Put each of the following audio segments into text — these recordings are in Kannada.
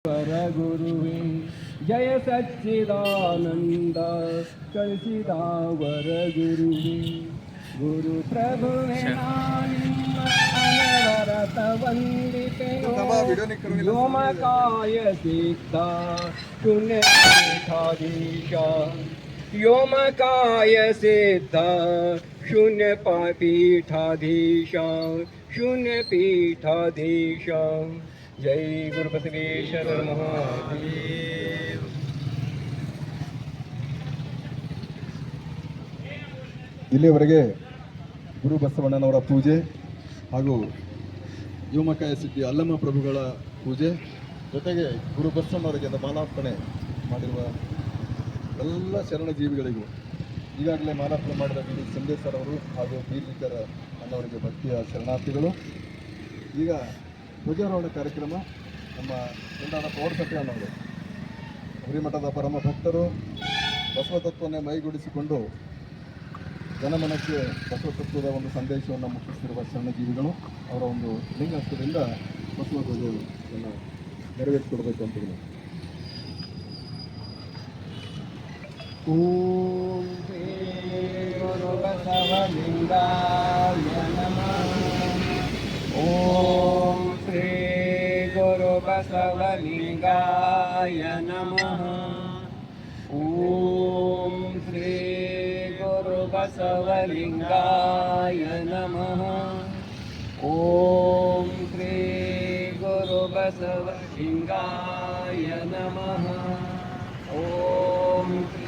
ವರಗುರುವೇ ಜಯ ಸಚ್ಚಿದಾನಂದ ಕಳಿಸಿದ ವರಗುರುವೇ ಗುರು ಪ್ರಭುವೆ ನಾನಿಮ್ಮ ಅನವರತ ವಂದಿಪೆನೋ ವ್ಯೋಮಕಾಯ ಸಿದ್ಧ ಶೂನ್ಯಪೀಠಾಧೀಶ ವ್ಯೋಮಕಾಯ ಸಿದ್ಧ ಶೂನ್ಯಪೀಠಾಧೀಶ ಶೂನ್ಯಪೀಠಾಧೀಶ ಜೈ ಗುರು ಬಸವೇಶ್ವರ ಮಹಾದೇವ್. ಇಲ್ಲಿಯವರೆಗೆ ಗುರು ಬಸವಣ್ಣನವರ ಪೂಜೆ ಹಾಗೂ ವ್ಯೋಮಕಾಯ ಸಿದ್ಧಿ ಅಲ್ಲಮ್ಮ ಪ್ರಭುಗಳ ಪೂಜೆ ಜೊತೆಗೆ ಗುರು ಬಸವಣ್ಣವರಿಗೆ ಮಾಲಾರ್ಪಣೆ ಮಾಡಿರುವ ಎಲ್ಲ ಶರಣಜೀವಿಗಳಿಗೂ ಈಗಾಗಲೇ ಮಾಲಾರ್ಪಣೆ ಮಾಡಿದ ಬಿ ಡಿ ಸಂದೇಶರ್ ಅವರು ಹಾಗೂ ಬೀರ್ಲಿಕರ ಅಣ್ಣವರಿಗೆ ಭಕ್ತಿಯ ಶರಣಾರ್ಥಿಗಳು. ಈಗ ಧ್ವಜಾರೋಹಣ ಕಾರ್ಯಕ್ರಮ ನಮ್ಮ ಎಂದಾದ ಪೌರಸಭೆ ಅನ್ನೋರು ಹುರಿಮಠದ ಪರಮ ಭಕ್ತರು ಬಸವತತ್ವವನ್ನೇ ಮೈಗೂಡಿಸಿಕೊಂಡು ಜನಮನಕ್ಕೆ ಬಸವತತ್ವದ ಒಂದು ಸಂದೇಶವನ್ನು ಮುಟ್ಟಿಸ್ತಿರುವ ಶರಣಜೀವಿಗಳು ಅವರ ಒಂದು ಲಿಂಗತ್ವದಿಂದ ಬಸವ ಧ್ವಜವನ್ನು ನೆರವೇರಿಸಿಕೊಡ್ಬೇಕು ಅಂತ ಹೇಳಿ. ಓಂ ಶ್ರೀ ಗುರು ಬಸವಲಿಂಗಾಯ ನಮಃ. ಓಂ ಶ್ರೀ ಗುರು ಬಸವಲಿಂಗಾಯ ನಮಃ. ಓಂ ಶ್ರೀ ಗುರು ಬಸವಲಿಂಗಾಯ ನಮಃ. ಓಂ ಶ್ರೀ ಗುರು ಬಸವಲಿಂಗಾಯ ನಮಃ. ಓಂ ಶ್ರೀ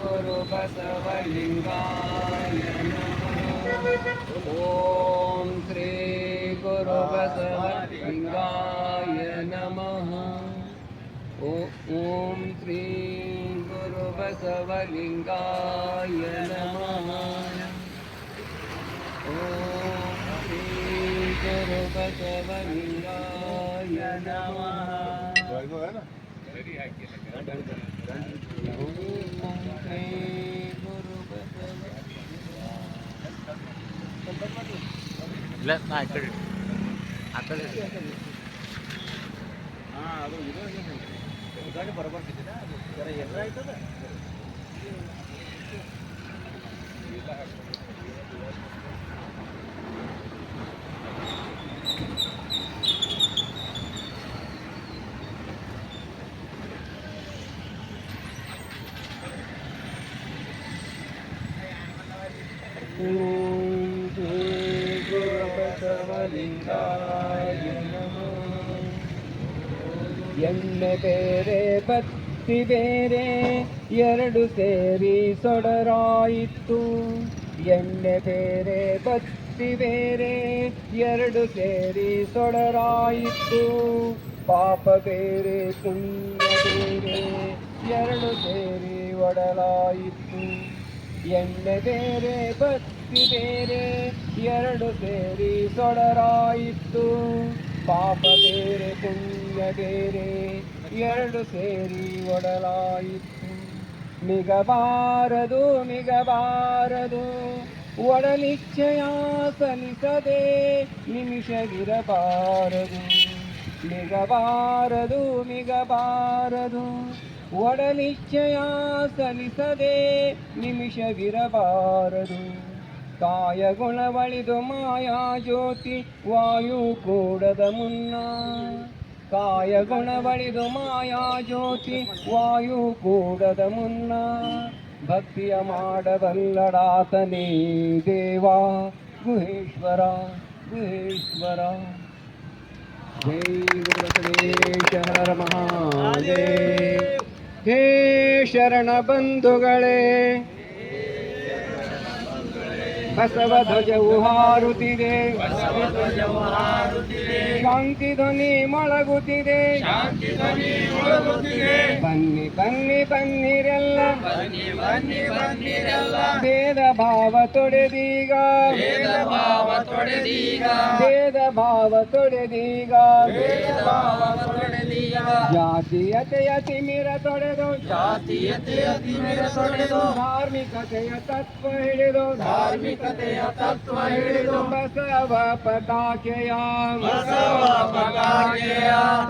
ಗುರು ಬಸವಲಿಂಗಾಯ ನಮಃ. ಓಂ ಶ್ರೀ ಗುರು ಬಸವಲಿಂಗಾಯ ನಮಃ. ಓಂ ಶ್ರೀ ಗುರು ಬಸವಲಿಂಗಾಯ ನಮಃ. ಓಂ ಶ್ರೀ ಗುರು ಬಸವಲಿಂಗಾಯ ನಮಃ. ಇಲ್ಲ ಆ ಕಡೆ ಅದು ಇದು ಬರಬರ್ತಿದ್ದೀನ ಜರ ಎದ್ರ ಆಯ್ತದ. ಓಂ ಶ್ರೀ ಗುರು ಬಸವಲಿಂಗಾಯ ನಮಃ. ಎಣ್ಣೆ ಬೇರೆ ಬತ್ತಿ ಬೇರೆ ಎರಡು ಸೇರಿ ಸೊಡರಾಯಿತು. ಎಣ್ಣೆ ಬೇರೆ ಬತ್ತಿ ಬೇರೆ ಎರಡು ಸೇರಿ ಸೊಡರಾಯಿತು. ಪಾಪ ಬೇರೆ ಪುಣ್ಯ ಬೇರೆ ಎರಡು ಸೇರಿ ಒಡಲಾಯಿತು. ಎಣ್ಣೆ ಬೇರೆ ಬತ್ತಿ ಬೇರೆ ಎರಡು ಸೇರಿ ಸೊಡರಾಯಿತು. ಪಾಪ ಬೇರೆ ಪುಣ್ಯ ಬೇರೆ ಎರಡು ಸೇರಿ ಒಡಲಾಯಿತು. ಮಿಗಬಾರದು ಮಿಗಬಾರದು ಒಡಲಿಚ್ಛೆಯ ಸಲಿಸದೆ ನಿಮಿಷವಿರಬಾರದು. ಮಿಗಬಾರದು ಮಿಗಬಾರದು ಒಡಲಿಚ್ಛೆಯ ಸಲಿಸದೆ ನಿಮಿಷವಿರಬಾರದು. ಕಾಯ ಗುಣವಳಿದು ಮಾಯಾ ಜ್ಯೋತಿ ವಾಯು ಕೂಡದ ಮುನ್ನ. ಕಾಯ ಗುಣವಳಿದು ಮಾಯಾ ಜ್ಯೋತಿ ವಾಯು ಕೂಡದ ಮುನ್ನ. ಭಕ್ತಿಯ ಮಾಡಬಲ್ಲಡಾತನೇ ದೇವ ಗುಹೇಶ್ವರ ಗುಹೇಶ್ವರ. ಜೈ ಗುರು ಬಸವೇಶ್ವರ ಮಹಾದೇವ್. ಹೇ ಶರಣ ಬಂಧುಗಳೇ, ಬಸವ ಧ್ವಜವು ಹಾರುತ್ತಿದೆ, ಶಾಂತಿ ಧ್ವನಿ ಮೊಳಗುತ್ತಿದೆ. ಬನ್ನಿ ಬನ್ನಿ ಬನ್ನಿರೆಲ್ಲ ಭೇದ ಭಾವ ತೊಡೆದೀಗ, ಭೇದ ಭಾವ ತೊಡೆದೀಗ ಜಾತೀಯತೆಯ ತಿಮಿರ ತೊಡೆದು ಜಾತೀಯತೆಯ ತಿಮಿರ ತೊಡೆದು ಧಾರ್ಮಿಕತೆಯ ತತ್ವ ಹಿಡಿದು ಬಸವ ಪತಾಕೆಯ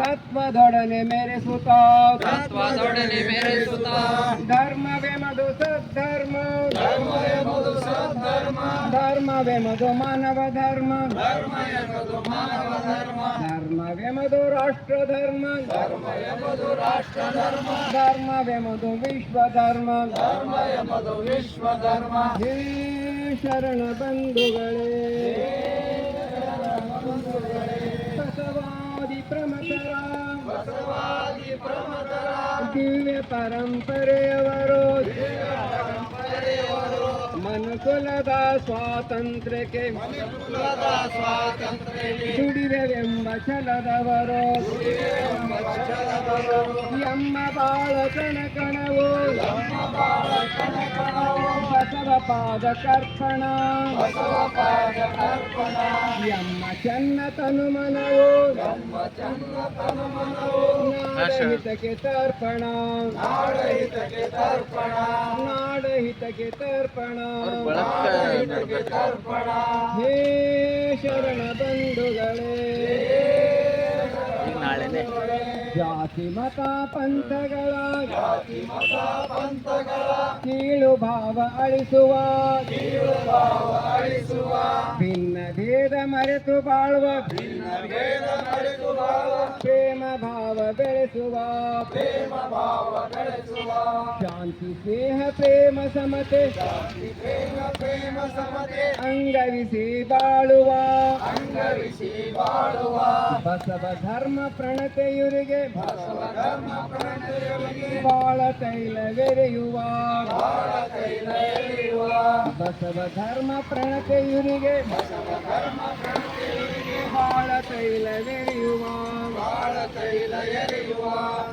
ತತ್ವದೊಡನೆ ಮೆರೆಸುತ್ತ ಧರ್ಮವೇ ಮಧು ಸದ್ಧರ್ಮ ಧರ್ಮವೇ ಮಧು ಮಾನವ ಧರ್ಮ ಧರ್ಮವೇ ಮಧು ರಾಷ್ಟ್ರ ಧರ್ಮ ಧರ್ಮವೇ ಮಧು ವಿಶ್ವ ಧರ್ಮ ಹೇ ಶರಣ ಬಂಧುಗಳೇ ಬಸವಾದಿ ಪ್ರಮತರ ದಿವ್ಯ ಪರಂಪರೆಯವರು ಮನುಕುಲದ ಸ್ವಾತಂತ್ರ್ಯಕ್ಕೆ ದುಡಿವೆವೆಂಬ ಛಲದವರು ಎಮ್ಮ ಬಾಳ ಕಣಕಣವು ಬಸವ ಪಾದ ಕರ್ಪಣ ಎಮ್ಮ ಚೆನ್ನ ತನುಮನವು ನಾಡಹಿತಕ್ಕೆ ತರ್ಪಣ ನಾಡಹಿತಕ್ಕೆ ತರ್ಪಣ ಹೇ ಶರಣ ಬಂಧುಗಳೇ ನಾಳೆನೆ ಜಾತಿ ಮತ ಪಂಥಗಳ ಕೀಳು ಭಾವ ಅಳಿಸುವ ಭಿನ್ನ ಭೇದ ಮರೆತು ಬಾಳುವ ಪ್ರೇಮ ಭಾವ ಬೆಳೆಸುವ ಶಾಂತಿ ಸ್ನೇಹ ಪ್ರೇಮ ಸಮತೆ ಅಂಗವಿಸಿ ಬಾಳುವ ಬಸವ ಧರ್ಮ ಪ್ರಣತೆಯುರಿಗೆ ಬಾಳ ತೈಲವೆರೆಯುವ ಬಸವ ಧರ್ಮ ಪ್ರಣತೆಯುರಿಗೆ ಬಾಳ ತೈಲವೆರೆಯುವ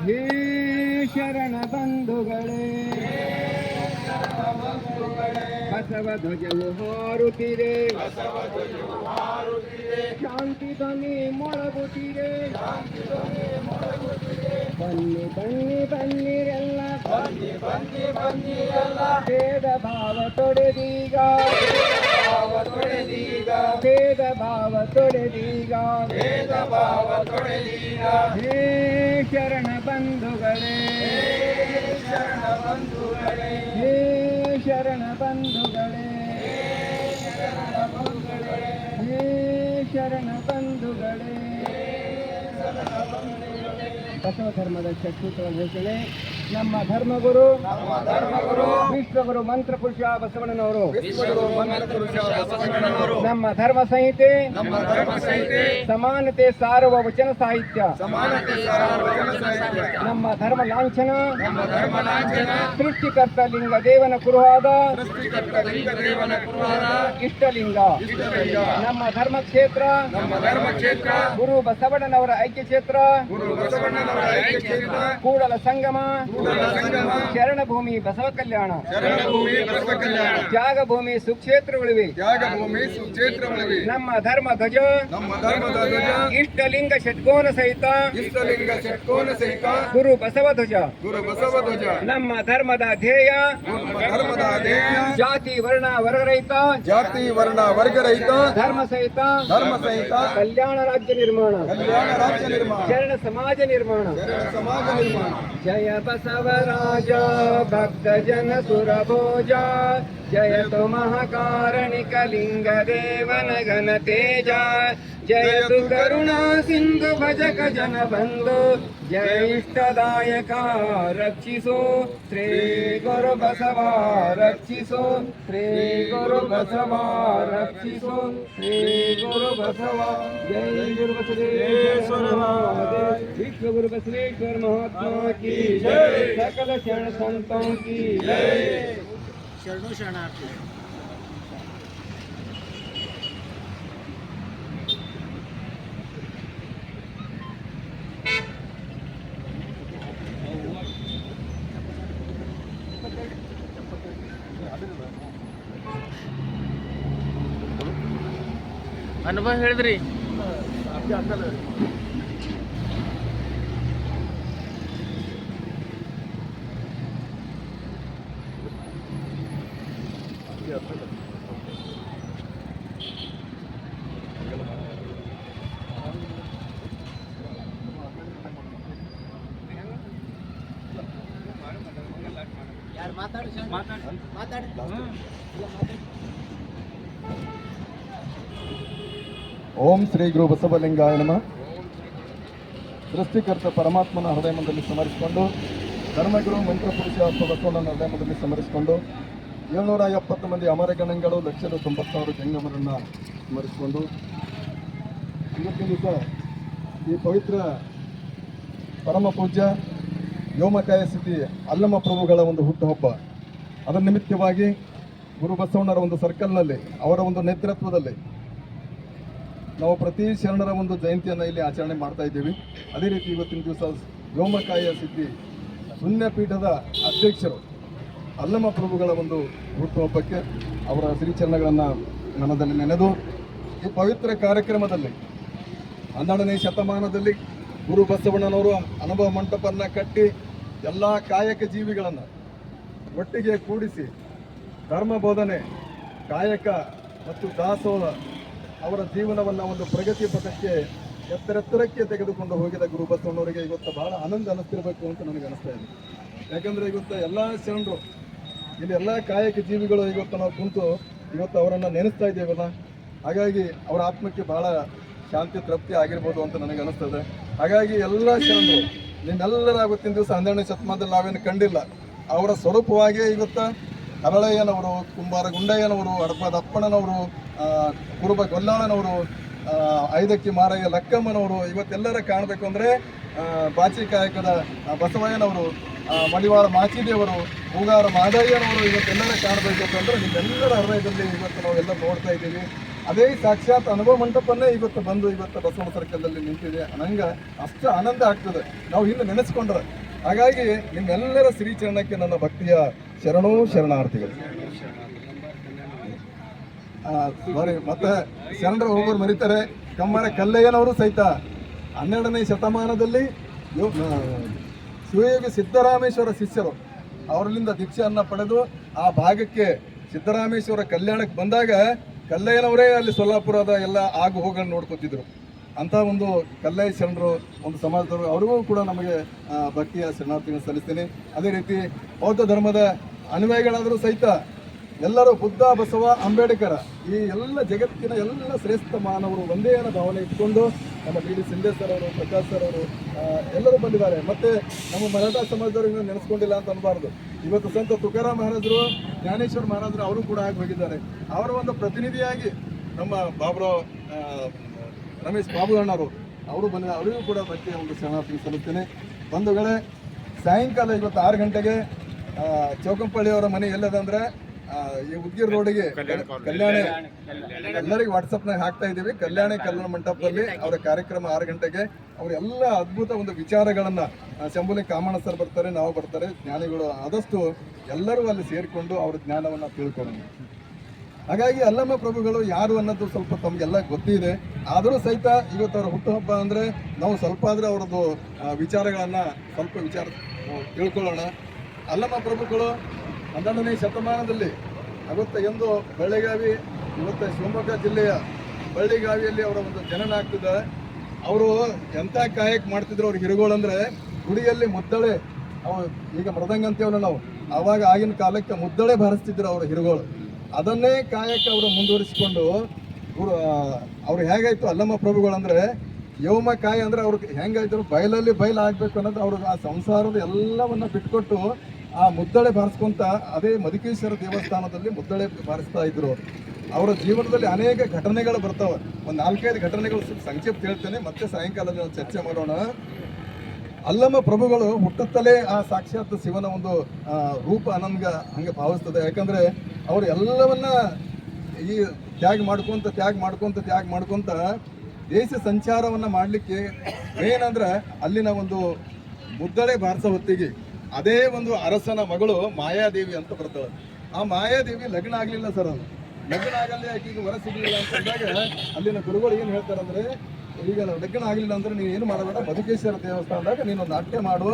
ಹೇ ಶರಣ ಬಂಧುಗಳೇ ಬಸವ ಧ್ವಜವು ಹಾರುತ್ತಿದೆ ಶಾಂತಿ ಧ್ವನಿ ಮೊಳಗುತ್ತಿದೆ ಬನ್ನಿ ಬನ್ನಿ ಬನ್ನಿರೆಲ್ಲ ಭೇದ ಭಾವ ತೊಡೆದೀಗ ಭೇದ ಭಾವ ತೊಡೆದೀಗ ಹೇ ಶರಣ ಬಂಧುಗಳೇ ಹೇ ಶರಣ ಬಂಧುಗಳೇ ಹೇ ಶರಣ ಬಂಧುಗಳೇ ಬಸವ ಧರ್ಮದ ಷಟ್ಸೂತ್ರ ಘೋಷಣೆ ನಮ್ಮ ಧರ್ಮಗುರು ವಿಶ್ವಗುರು ಮಂತ್ರ ಪುರುಷ ಬಸವಣ್ಣನವರು ನಮ್ಮ ಧರ್ಮ ಸಂಹಿತೆ ಸಮಾನತೆ ಸಾರುವ ವಚನ ಸಾಹಿತ್ಯ ನಮ್ಮ ಧರ್ಮ ಲಾಂಛನ ಸೃಷ್ಟಿಕರ್ತ ಲಿಂಗ ದೇವನ ಕುರುಹಾದ ಇಷ್ಟಲಿಂಗ ನಮ್ಮ ಧರ್ಮ ಕ್ಷೇತ್ರ ಗುರು ಬಸವಣ್ಣನವರ ಐಕ್ಯ ಕ್ಷೇತ್ರ ಕೂಡಲ ಸಂಗಮ ಶರಣ ಭೂಮಿ ಬಸವ ಕಲ್ಯಾಣ ತ್ಯಾಗ ಭೂಮಿ ಸುಕ್ಷೇತ್ರಗಳಿವೆ ನಮ್ಮ ಧರ್ಮ ಧ್ವಜ ಇಷ್ಟಲಿಂಗ ಷಟ್ಕೋನ ಸಹಿತ ಗುರು ಬಸವ ಧ್ವಜ ನಮ್ಮ ಧರ್ಮದ ಧ್ಯೇಯ ಜಾತಿ ವರ್ಣ ವರ್ಗರಹಿತ ಧರ್ಮ ಸಹಿತ ಕಲ್ಯಾಣ ರಾಜ್ಯ ನಿರ್ಮಾಣ ಶರಣ ಸಮಾಜ ನಿರ್ಮಾಣ ಜಯ ಬಸವರಾಜ ಭಕ್ತ ಜನ ಸುರಭೋಜ ಜಯತು ಮಹಾಕಾರಣಿಕ ಲಿಂಗ ದೇವನ ಘನ ತೇಜ ಜಯತು ಕರುಣಾ ಸಿಂಧು ಭಜಕ ಜನ ಬಂಧು ಜಯ ಇಷ್ಟದಾಯಕ ರಕ್ಷಿಸು ಶ್ರೀ ಗುರು ಬಸವ ರಕ್ಷಿಸು ಶ್ರೀ ಗುರು ಬಸವ ರಕ್ಷಿಸು ಶ್ರೀ ಗುರು ಬಸವ ಜೈ ಗುರು ಬಸವೇಶ್ವರ ಮಹಾದೇವ विश्व गुरु बसवेश्वर महात्मा की जय सकल शरण संतों की जय शरणो शरणार्थी ಅನುಭವ ಹೇಳಿದ್ರಿ ಓಂ ಶ್ರೀ ಗುರು ಬಸವಲಿಂಗಾಯ ನಮಃ. ಸೃಷ್ಟಿಕರ್ತ ಪರಮಾತ್ಮನ ಹೃದಯಮಂದಲ್ಲಿ ಸ್ಮರಿಸಿಕೊಂಡು, ಧರ್ಮಗುರು ಮಂತ್ರಪುರುಷ ಬಸವಣ್ಣನ ಹೃದಯಮಂದಲ್ಲಿ ಸ್ಮರಿಸಿಕೊಂಡು, 770 ಮಂದಿ ಅಮರಗಣಗಳು, 1,90,000 ಜಂಗಮರನ್ನು ಸ್ಮರಿಸಿಕೊಂಡು, ಇವತ್ತಿನ ದಿವಸ ಈ ಪವಿತ್ರ ಪರಮ ಪೂಜ್ಯ ವ್ಯೋಮಕಾಯ ಸಿದ್ಧಿ ಅಲ್ಲಮ ಪ್ರಭುಗಳ ಒಂದು ಹುಟ್ಟುಹಬ್ಬ. ಅದರ ನಿಮಿತ್ತವಾಗಿ ಗುರು ಬಸವಣ್ಣರ ಒಂದು ಸರ್ಕಲ್ನಲ್ಲಿ, ಅವರ ಒಂದು ನೇತೃತ್ವದಲ್ಲಿ ನಾವು ಪ್ರತಿ ಶರಣರ ಒಂದು ಜಯಂತಿಯನ್ನು ಇಲ್ಲಿ ಆಚರಣೆ ಮಾಡ್ತಾ ಇದ್ದೀವಿ. ಅದೇ ರೀತಿ ಇವತ್ತಿನ ದಿವಸ ವ್ಯೋಮಕಾಯ ಸಿದ್ಧಿ ಪುಣ್ಯಪೀಠದ ಅಧ್ಯಕ್ಷರು ಅಲ್ಲಮ ಪ್ರಭುಗಳ ಒಂದು ಹುಟ್ಟುಹಬ್ಬಕ್ಕೆ ಅವರ ಶ್ರೀಚರಣಗಳನ್ನು ಮನದಲ್ಲಿ ನೆನೆದು, ಈ ಪವಿತ್ರ ಕಾರ್ಯಕ್ರಮದಲ್ಲಿ 12ನೇ ಶತಮಾನದಲ್ಲಿ ಗುರು ಬಸವಣ್ಣನವರು ಅನುಭವ ಮಂಟಪವನ್ನು ಕಟ್ಟಿ ಎಲ್ಲ ಕಾಯಕ ಜೀವಿಗಳನ್ನು ಒಟ್ಟಿಗೆ ಕೂಡಿಸಿ ಧರ್ಮ ಬೋಧನೆ, ಕಾಯಕ ಮತ್ತು ದಾಸೋಹ ಅವರ ಜೀವನವನ್ನು ಒಂದು ಪ್ರಗತಿ ಪಥಕ್ಕೆ ಎತ್ತರೆತ್ತರಕ್ಕೆ ತೆಗೆದುಕೊಂಡು ಹೋಗಿದ ಗುರು ಬಸವಣ್ಣವರಿಗೆ ಇವತ್ತು ಬಹಳ ಆನಂದ ಅನ್ನಿಸ್ತಿರ್ಬೇಕು ಅಂತ ನನಗೆ ಅನಿಸ್ತಾ ಇದೆ. ಯಾಕಂದರೆ ಇವತ್ತು ಎಲ್ಲ ಶರಣರು ಇಲ್ಲಿ ಎಲ್ಲ ಕಾಯಕ ಜೀವಿಗಳು ಇವತ್ತು ನಾವು ಕುಂತು ಇವತ್ತು ಅವರನ್ನು ನೆನೆಸ್ತಾ ಇದ್ದೇವಲ್ಲ, ಹಾಗಾಗಿ ಅವರ ಆತ್ಮಕ್ಕೆ ಬಹಳ ಶಾಂತಿ ತೃಪ್ತಿ ಆಗಿರ್ಬೋದು ಅಂತ ನನಗೆ ಅನಿಸ್ತದೆ. ಹಾಗಾಗಿ ಎಲ್ಲ ಶರಣರು ನಿಮ್ಮೆಲ್ಲರ ಇವತ್ತಿನ ದಿವಸ 12ನೇ ಶತಮಾನದಲ್ಲಿ ನಾವೇನು ಕಂಡಿಲ್ಲ, ಅವರ ಸ್ವರೂಪವಾಗಿ ಇವತ್ತು ಹರಳಯ್ಯನವರು, ಕುಂಬಾರ ಗುಂಡಯ್ಯನವರು, ಹಡಪ ದಪ್ಪಣ್ಣನವರು, ಕುರುಬ ಗೊಲ್ಲಾಳನವರು, ಐದಕ್ಕಿ ಮಾರಯ್ಯ ಲಕ್ಕಮ್ಮನವರು ಇವತ್ತೆಲ್ಲರ ಕಾಣಬೇಕು ಅಂದರೆ ಬಾಚಿ ಕಾಯಕದ ಬಸವಯ್ಯನವರು, ಮಡಿವಾಳ ಮಾಚಿದೇವರು, ಹೂಗಾರ ಮಾದಯ್ಯನವರು ಇವತ್ತೆಲ್ಲರ ಕಾಣಬೇಕು ಅಂತಂದ್ರೆ ನಿಮ್ಮೆಲ್ಲರ ಹೃದಯದಲ್ಲಿ ಇವತ್ತು ನಾವೆಲ್ಲ ನೋಡ್ತಾ ಇದ್ದೀವಿ. ಅದೇ ಸಾಕ್ಷಾತ್ ಅನುಭವ ಮಂಟಪನ್ನೇ ಇವತ್ತು ಬಂದು ಇವತ್ತು ಬಸವಣ್ಣ ಸರ್ಕಲ್ನಲ್ಲಿ ನಿಂತಿದೆ. ನಂಗೆ ಅಷ್ಟು ಆನಂದ ಆಗ್ತದೆ ನಾವು ಇನ್ನು ನೆನೆಸ್ಕೊಂಡ್ರೆ. ಹಾಗಾಗಿ ನಿಮ್ಮೆಲ್ಲರ ಶ್ರೀಚರಣಕ್ಕೆ ನನ್ನ ಭಕ್ತಿಯ ಶರಣೋ ಶರಣಾರ್ಥಿಗಳು. ಸಾರಿ, ಮತ್ತೆ ಶರಣರು ಹೋಗೋರು ಮರೀತಾರೆ. ಕಮ್ಮರ ಕಲ್ಲಯ್ಯನವರು ಸಹಿತ 12ನೇ ಶತಮಾನದಲ್ಲಿ ಶಿವಯೋಗಿ ಸಿದ್ದರಾಮೇಶ್ವರ ಶಿಷ್ಯರು ಅವರಿಂದ ದೀಕ್ಷೆಯನ್ನು ಪಡೆದು ಆ ಭಾಗಕ್ಕೆ ಸಿದ್ದರಾಮೇಶ್ವರ ಕಲ್ಯಾಣಕ್ಕೆ ಬಂದಾಗ ಕಲ್ಲಯ್ಯನವರೇ ಅಲ್ಲಿ ಸೊಲ್ಲಾಪುರದ ಎಲ್ಲ ಆಗು ಹೋಗನ್ನು ನೋಡ್ಕೊತಿದ್ರು. ಅಂಥ ಒಂದು ಕಲ್ಲಯ್ಯ ಶರಣರು ಒಂದು ಸಮಾಜದವರು, ಅವರಿಗೂ ಕೂಡ ನಮಗೆ ಭಕ್ತಿಯ ಶರಣಾರ್ಥಿಗಳನ್ನು ಸಲ್ಲಿಸ್ತೀನಿ. ಅದೇ ರೀತಿ ಬೌದ್ಧ ಧರ್ಮದ ಅನುಯಾಯಿಗಳಾದರೂ ಸಹಿತ ಎಲ್ಲರೂ ಬುದ್ಧ, ಬಸವ, ಅಂಬೇಡ್ಕರ್ ಈ ಎಲ್ಲ ಜಗತ್ತಿನ ಎಲ್ಲ ಶ್ರೇಷ್ಠ ಮಾನವರು ಒಂದೇ ಅನ್ನೋ ಭಾವನೆ ಇಟ್ಕೊಂಡು ನಮ್ಮ ಡಿ ಸಿಂಧೆ ಸರ್ ಅವರು, ಪ್ರಕಾಶ್ ಸರ್ ಅವರು ಎಲ್ಲರೂ ಬಂದಿದ್ದಾರೆ. ಮತ್ತು ನಮ್ಮ ಮರಾಠ ಸಮಾಜದವ್ರಿಗೆ ನೆನೆಸ್ಕೊಂಡಿಲ್ಲ ಅಂತ ಅನ್ಬಾರ್ದು. ಇವತ್ತು ಸಂತ ತುಕಾರಾಮ್ ಮಹಾರಾಜರು, ಜ್ಞಾನೇಶ್ವರ ಮಹಾರಾಜರು ಅವರು ಕೂಡ ಆಗಿ ಹೋಗಿದ್ದಾರೆ. ಅವರ ಒಂದು ಪ್ರತಿನಿಧಿಯಾಗಿ ನಮ್ಮ ಬಾಬುರಾವ್ ರಮೇಶ್ ಬಾಬು ಅಣ್ಣವರು ಅವರು ಬಂದ, ಅವರಿಗೂ ಕೂಡ ಭಕ್ತಿಯ ಒಂದು ಶರಣಾರ್ಥಿ ಸಲ್ಲಿಸ್ತೇನೆ. ಬಂಧುಗಳೇ, ಸಾಯಂಕಾಲ ಇವತ್ತು 6 ಗಂಟೆಗೆ ಚೌಕಂಪಳ್ಳಿಯವರ ಮನೆ ಎಲ್ಲದಂದ್ರೆ ಈ ಉದ್ಗಿರ್ ರೋಡಿಗೆ ಕಲ್ಯಾಣ, ಎಲ್ಲರಿಗೂ ವಾಟ್ಸಪ್ನಾಗ ಹಾಕ್ತಾ ಇದ್ದೀವಿ. ಕಲ್ಯಾಣ ಮಂಟಪದಲ್ಲಿ ಅವರ ಕಾರ್ಯಕ್ರಮ 6 ಗಂಟೆಗೆ. ಅವರೆಲ್ಲ ಅದ್ಭುತ ಒಂದು ವಿಚಾರಗಳನ್ನು, ಶಂಭುಲಿ ಕಾಮಣ್ಣ ಸರ್ ಬರ್ತಾರೆ, ನಾವು ಬರ್ತಾರೆ, ಜ್ಞಾನಿಗಳು ಆದಷ್ಟು ಎಲ್ಲರೂ ಅಲ್ಲಿ ಸೇರಿಕೊಂಡು ಅವರ ಜ್ಞಾನವನ್ನು ತಿಳ್ಕೊಳ್ಳೋಣ. ಹಾಗಾಗಿ ಅಲ್ಲಮ ಪ್ರಭುಗಳು ಯಾರು ಅನ್ನೋದು ಸ್ವಲ್ಪ ತಮಗೆಲ್ಲ ಗೊತ್ತಿದೆ. ಆದರೂ ಸಹಿತ ಇವತ್ತು ಅವರ ಹುಟ್ಟುಹಬ್ಬ ಅಂದರೆ ನಾವು ಸ್ವಲ್ಪ ಆದರೆ ಅವರದ್ದು ವಿಚಾರಗಳನ್ನು ವಿಚಾರ ತಿಳ್ಕೊಳ್ಳೋಣ. ಅಲ್ಲಮ ಪ್ರಭುಗಳು 12ನೇ ಶತಮಾನದಲ್ಲಿ ಎಂದು ಬಳ್ಳಿಗಾವಿ, ಇವತ್ತು ಶಿವಮೊಗ್ಗ ಜಿಲ್ಲೆಯ ಬಳ್ಳಿಗಾವಿಯಲ್ಲಿ ಅವರ ಒಂದು ಜನನ ಆಗ್ತದೆ. ಅವರು ಎಂಥ ಕಾಯಕ ಮಾಡ್ತಿದ್ರು ಅವ್ರಿಗೆ ಹಿರುಗೋಳಂದ್ರೆ, ಗುಡಿಯಲ್ಲಿ ಮುದ್ದಳೆ, ಈಗ ಮೃದಂಗ ಅಂತೀವಲ್ಲ ನಾವು, ಆವಾಗ ಆಗಿನ ಕಾಲಕ್ಕೆ ಮುದ್ದಳೆ ಬಾರಿಸ್ತಿದ್ರು ಅವರ ಹಿರುಗೋಳು. ಅದನ್ನೇ ಕಾಯಕ ಅವರು ಮುಂದುವರಿಸಿಕೊಂಡು ಅವ್ರು ಹೇಗಾಯ್ತು ಅಲ್ಲಮ ಪ್ರಭುಗಳಂದ್ರೆ, ವ್ಯೋಮಕಾಯ ಅಂದ್ರೆ ಅವ್ರಿಗೆ ಹೆಂಗಾಯ್ತು, ಬಯಲಲ್ಲಿ ಬಯಲು ಆಗ್ಬೇಕು ಅನ್ನೋದು ಅವ್ರಿಗೆ ಆ ಸಂಸಾರದ ಎಲ್ಲವನ್ನ ಬಿಟ್ಕೊಟ್ಟು ಆ ಮುದ್ದಳೆ ಬಾರಿಸ್ಕೊಂತ ಅದೇ ಮಧುಕೇಶ್ವರ ದೇವಸ್ಥಾನದಲ್ಲಿ ಮುದ್ದಳೆ ಬಾರಿಸ್ತಾ ಇದ್ರು. ಅವರ ಜೀವನದಲ್ಲಿ ಅನೇಕ ಘಟನೆಗಳು ಬರ್ತಾವೆ. ಒಂದು 4-5 ಘಟನೆಗಳು ಸಂಕ್ಷಿಪ್ತ ಹೇಳ್ತೇನೆ, ಮತ್ತೆ ಸಾಯಂಕಾಲದಲ್ಲಿ ನಾವು ಚರ್ಚೆ ಮಾಡೋಣ. ಅಲ್ಲಮ ಪ್ರಭುಗಳು ಹುಟ್ಟುತ್ತಲೇ ಆ ಸಾಕ್ಷಾತ್ ಶಿವನ ಒಂದು ರೂಪ ನನ್ಗೆ ಹಂಗೆ ಭಾವಿಸ್ತದೆ. ಯಾಕಂದ್ರೆ ಅವರು ಎಲ್ಲವನ್ನ ಈ ತ್ಯಾಗ ಮಾಡ್ಕೊಂತ ದೇಶ ಸಂಚಾರವನ್ನ ಮಾಡಲಿಕ್ಕೆ ಏನಂದ್ರೆ ಅಲ್ಲಿನ ಒಂದು ಮುದ್ದಳೆ ಬಾರಿಸೋ ಹೊತ್ತಿಗೆ ಅದೇ ಒಂದು ಅರಸನ ಮಗಳು ಮಾಯಾದೇವಿ ಅಂತ ಬರ್ತಾಳೆ. ಆ ಮಾಯಾದೇವಿ ಲಗ್ನ ಆಗಲಿಲ್ಲ ಸರ್, ಅದು ಲಗ್ನ ಆಗಲ್ಲಿ ಆಕೆಗೆ ವರ ಸಿಗಲಿಲ್ಲ ಅಂತಂದಾಗ ಅಲ್ಲಿನ ಗುರುಗಳು ಏನು ಹೇಳ್ತಾರಂದ್ರೆ, ಈಗ ಲಗ್ನ ಆಗಲಿಲ್ಲ ಅಂದ್ರೆ ನೀವು ಏನು ಮಾಡಬೇಡ, ಮಧುಕೇಶ್ವರ ದೇವಸ್ಥಾನದಾಗ ನೀನು ನಾಟ್ಯ ಮಾಡು,